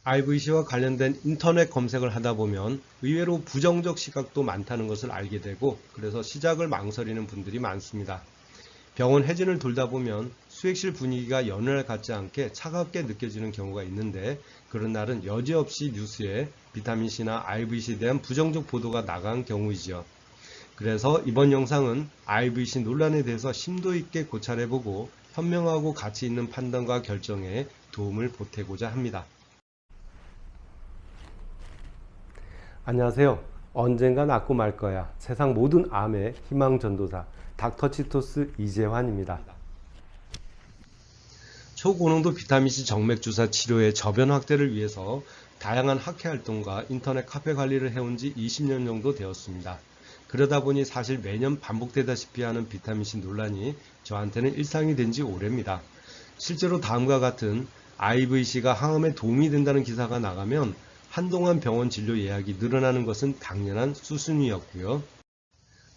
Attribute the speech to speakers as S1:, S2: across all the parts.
S1: IVC와 관련된 인터넷 검색을 하다 보면 의외로 부정적 시각도 많다는 것을 알게 되고 그래서 시작을 망설이는 분들이 많습니다. 병원 회진을 돌다 보면 수액실 분위기가 연을 갖지 않게 차갑게 느껴지는 경우가 있는데 그런 날은 여지없이 뉴스에 비타민C나 IVC에 대한 부정적 보도가 나간 경우이지요. 그래서 이번 영상은 IVC 논란에 대해서 심도 있게 고찰해보고 현명하고 가치 있는 판단과 결정에 도움을 보태고자 합니다. 안녕하세요. 언젠가 낫고 말 거야. 세상 모든 암의 희망 전도사 닥터치토스 이재환입니다. 초고농도 비타민C 정맥주사 치료의 저변 확대를 위해서 다양한 학회 활동과 인터넷 카페 관리를 해온 지 20년 정도 되었습니다. 그러다 보니 사실 매년 반복되다시피 하는 비타민C 논란이 저한테는 일상이 된 지 오래입니다. 실제로 다음과 같은 IVC가 항암에 도움이 된다는 기사가 나가면 한동안 병원 진료 예약이 늘어나는 것은 당연한 수순이었고요.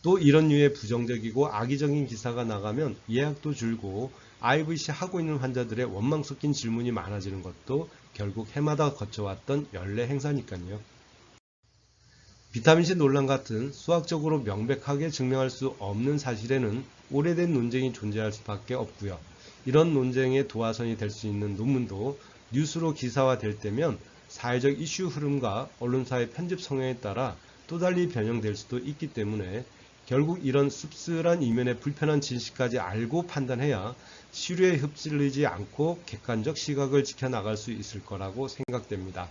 S1: 또 이런 류의 부정적이고 악의적인 기사가 나가면 예약도 줄고 IVC 하고 있는 환자들의 원망 섞인 질문이 많아지는 것도 결국 해마다 거쳐왔던 연례 행사니까요. 비타민C 논란 같은 수학적으로 명백하게 증명할 수 없는 사실에는 오래된 논쟁이 존재할 수밖에 없고요. 이런 논쟁의 도화선이 될 수 있는 논문도 뉴스로 기사화될 때면 사회적 이슈 흐름과 언론사의 편집 성향에 따라 또 달리 변형될 수도 있기 때문에 결국 이런 씁쓸한 이면의 불편한 진실까지 알고 판단해야 시류에 휩쓸리지 않고 객관적 시각을 지켜나갈 수 있을 거라고 생각됩니다.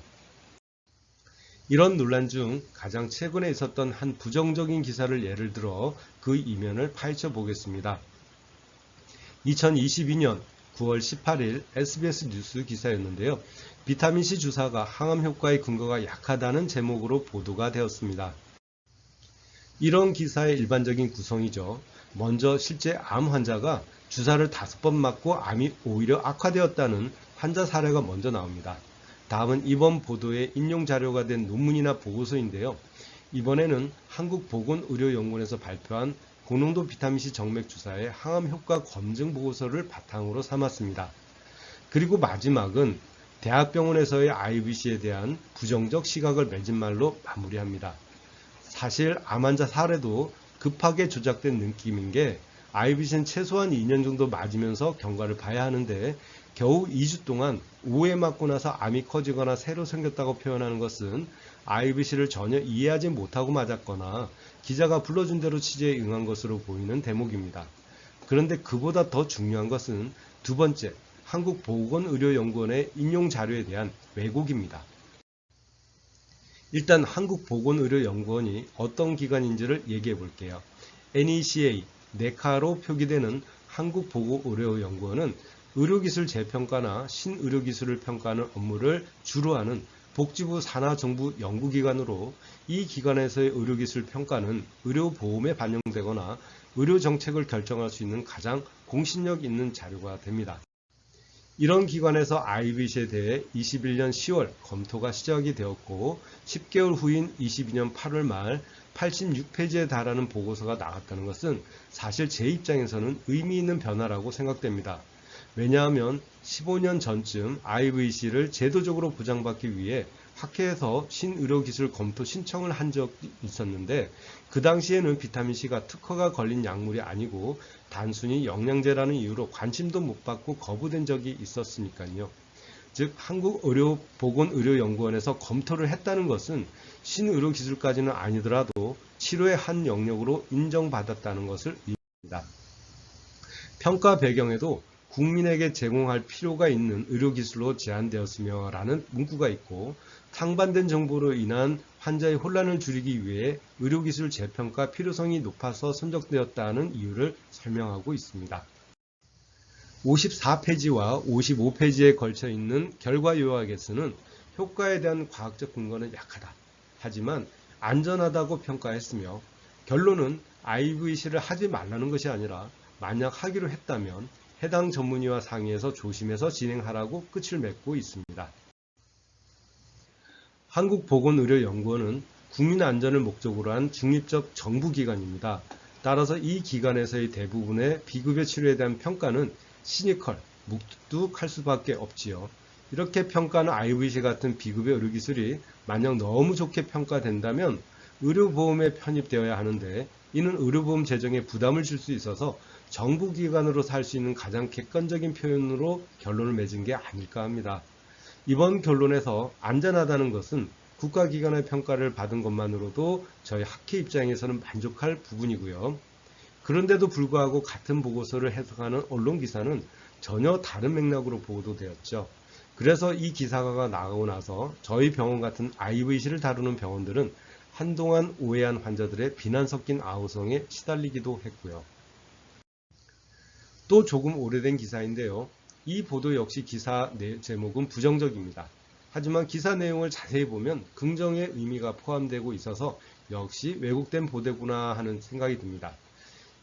S1: 이런 논란 중 가장 최근에 있었던 한 부정적인 기사를 예를 들어 그 이면을 파헤쳐 보겠습니다. 2022년 9월 18일 SBS 뉴스 기사였는데요. 비타민C 주사가 항암 효과의 근거가 약하다는 제목으로 보도가 되었습니다. 이런 기사의 일반적인 구성이죠. 먼저 실제 암 환자가 주사를 5번 맞고 암이 오히려 악화되었다는 환자 사례가 먼저 나옵니다. 다음은 이번 보도의 인용 자료가 된 논문이나 보고서인데요. 이번에는 한국보건의료연구원에서 발표한 고농도 비타민C 정맥주사의 항암 효과 검증 보고서를 바탕으로 삼았습니다. 그리고 마지막은 대학병원에서의 IVC에 대한 부정적 시각을 맺은 말로 마무리합니다. 사실 암 환자 사례도 급하게 조작된 느낌인 게 IVC는 최소한 2년 정도 맞으면서 경과를 봐야 하는데 겨우 2주 동안 5회 맞고 나서 암이 커지거나 새로 생겼다고 표현하는 것은 IVC를 전혀 이해하지 못하고 맞았거나 기자가 불러준 대로 취재에 응한 것으로 보이는 대목입니다. 그런데 그보다 더 중요한 것은 두 번째, 한국보건의료연구원의 인용 자료에 대한 왜곡입니다. 일단 한국보건의료연구원이 어떤 기관인지를 얘기해 볼게요. NECA, 네카로 표기되는 한국보건의료연구원은 의료기술 재평가나 신의료기술을 평가하는 업무를 주로 하는 복지부 산하 정부 연구기관으로 이 기관에서의 의료기술 평가는 의료보험에 반영되거나 의료정책을 결정할 수 있는 가장 공신력 있는 자료가 됩니다. 이런 기관에서 IVC에 대해 21년 10월 검토가 시작이 되었고 10개월 후인 22년 8월 말 86페이지에 달하는 보고서가 나왔다는 것은 사실 제 입장에서는 의미 있는 변화라고 생각됩니다. 왜냐하면 15년 전쯤 IVC를 제도적으로 보장받기 위해 학회에서 신의료기술 검토 신청을 한 적이 있었는데 그 당시에는 비타민C가 특허가 걸린 약물이 아니고 단순히 영양제라는 이유로 관심도 못 받고 거부된 적이 있었으니까요. 즉 한국보건의료연구원에서 검토를 했다는 것은 신의료기술까지는 아니더라도 치료의 한 영역으로 인정받았다는 것을 의미합니다. 평가 배경에도 국민에게 제공할 필요가 있는 의료기술로 제한되었으며 라는 문구가 있고 상반된 정보로 인한 환자의 혼란을 줄이기 위해 의료기술 재평가 필요성이 높아서 선정되었다는 이유를 설명하고 있습니다. 54페이지와 55페이지에 걸쳐 있는 결과 요약에서는 효과에 대한 과학적 근거는 약하다. 하지만 안전하다고 평가했으며 결론은 IVC를 하지 말라는 것이 아니라 만약 하기로 했다면 해당 전문의와 상의해서 조심해서 진행하라고 끝을 맺고 있습니다. 한국보건의료연구원은 국민안전을 목적으로 한 중립적 정부기관입니다. 따라서 이 기관에서의 대부분의 비급여 치료에 대한 평가는 시니컬, 묵뚝할 수밖에 없지요. 이렇게 평가하는 IVC 같은 비급여 의료기술이 만약 너무 좋게 평가된다면 의료보험에 편입되어야 하는데 이는 의료보험 재정에 부담을 줄 수 있어서 정부기관으로서 할 수 있는 가장 객관적인 표현으로 결론을 맺은 게 아닐까 합니다. 이번 결론에서 안전하다는 것은 국가기관의 평가를 받은 것만으로도 저희 학회 입장에서는 만족할 부분이고요. 그런데도 불구하고 같은 보고서를 해석하는 언론기사는 전혀 다른 맥락으로 보도되었죠. 그래서 이 기사가 나가고 나서 저희 병원 같은 IVC를 다루는 병원들은 한동안 오해한 환자들의 비난 섞인 아우성에 시달리기도 했고요. 또 조금 오래된 기사인데요. 이 보도 역시 기사 제목은 부정적입니다. 하지만 기사 내용을 자세히 보면 긍정의 의미가 포함되고 있어서 역시 왜곡된 보도구나 하는 생각이 듭니다.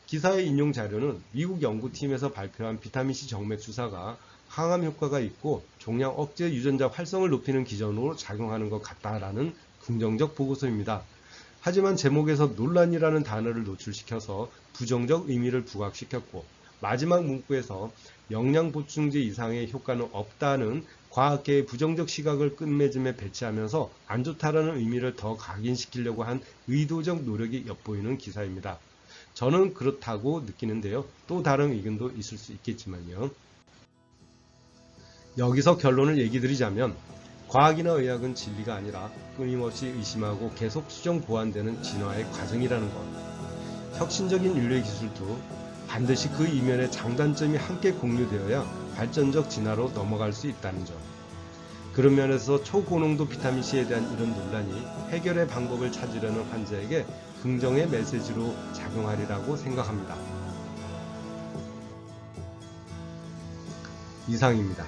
S1: 기사의 인용 자료는 미국 연구팀에서 발표한 비타민C 정맥 주사가 항암 효과가 있고 종양 억제 유전자 활성을 높이는 기전으로 작용하는 것 같다라는 긍정적 보고서입니다. 하지만 제목에서 논란이라는 단어를 노출시켜서 부정적 의미를 부각시켰고 마지막 문구에서 영양보충제 이상의 효과는 없다는 과학계의 부정적 시각을 끝맺음에 배치하면서 안 좋다라는 의미를 더 각인시키려고 한 의도적 노력이 엿보이는 기사입니다. 저는 그렇다고 느끼는데요. 또 다른 의견도 있을 수 있겠지만요. 여기서 결론을 얘기 드리자면 과학이나 의학은 진리가 아니라 끊임없이 의심하고 계속 수정 보완되는 진화의 과정이라는 것. 혁신적인 인류의 기술도 반드시 그 이면의 장단점이 함께 공유되어야 발전적 진화로 넘어갈 수 있다는 점. 그런 면에서 초고농도 비타민C에 대한 이런 논란이 해결의 방법을 찾으려는 환자에게 긍정의 메시지로 작용하리라고 생각합니다. 이상입니다.